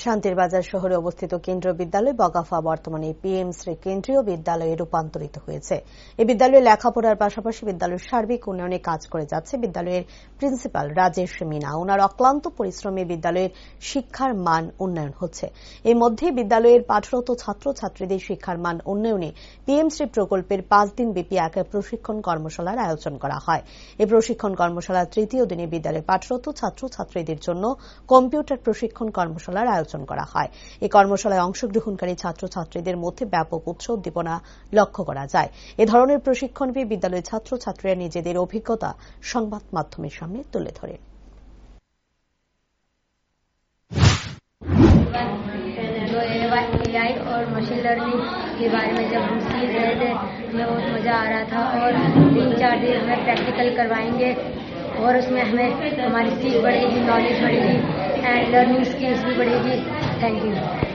শান্তির বাজার শহরে অবস্থিত কেন্দ্রীয় বিদ্যালয় বগাফা বর্তমানে পিএম শ্রী কেন্দ্রীয় বিদ্যালয়ে রূপান্তরিত হয়েছে। এই বিদ্যালয়ে লেখাপড়ার পাশাপাশি বিদ্যালয়ের সার্বিক উন্নয়নে কাজ করে যাচ্ছে বিদ্যালয়ের প্রিন্সিপাল রাজেশ মিনা। ওনার অক্লান্ত পরিশ্রমে বিদ্যালয়ের শিক্ষার মান উন্নয়ন হচ্ছে। এর মধ্যে বিদ্যালয়ের পাঠরত ছাত্রছাত্রীদের শিক্ষার মান উন্নয়নে পিএম শ্রী প্রকল্পের 5 দিন ব্যাপী এক প্রশিক্ষণ কর্মশালার আয়োজন করা হয়। এই প্রশিক্ষণ কর্মশালার তৃতীয় দিনে বিদ্যালয়ে পাঠরত ছাত্রছাত্রীদের জন্য কম্পিউটার প্রশিক্ষণ কর্মশালার আয়োজন করা হয়। এই কর্মশালায় অংশগ্রহণকারী ছাত্রছাত্রীদের মধ্যে ব্যাপক উৎসাহ উদ্দীপনা লক্ষ্য করা যায়। এ ধরনের প্রশিক্ষণ পেয়ে বিদ্যালয়ের ছাত্রছাত্রীরা নিজেদের অভিজ্ঞতা সংবাদ মাধ্যমের সামনে তুলে ধরে। AI और मशीन लर्निंग के बारे में जब हम सीख रहे थे हमें बहुत मजा आ रहा था और 3-4 दिन हमें प्रैक्टिकल करवाएंगे और उसमें हमें हमारी सीख बढ़ेगी, नॉलेज बढ़ेगी एंड लर्निंग स्किल्स भी बढ़ेगी। Thank you.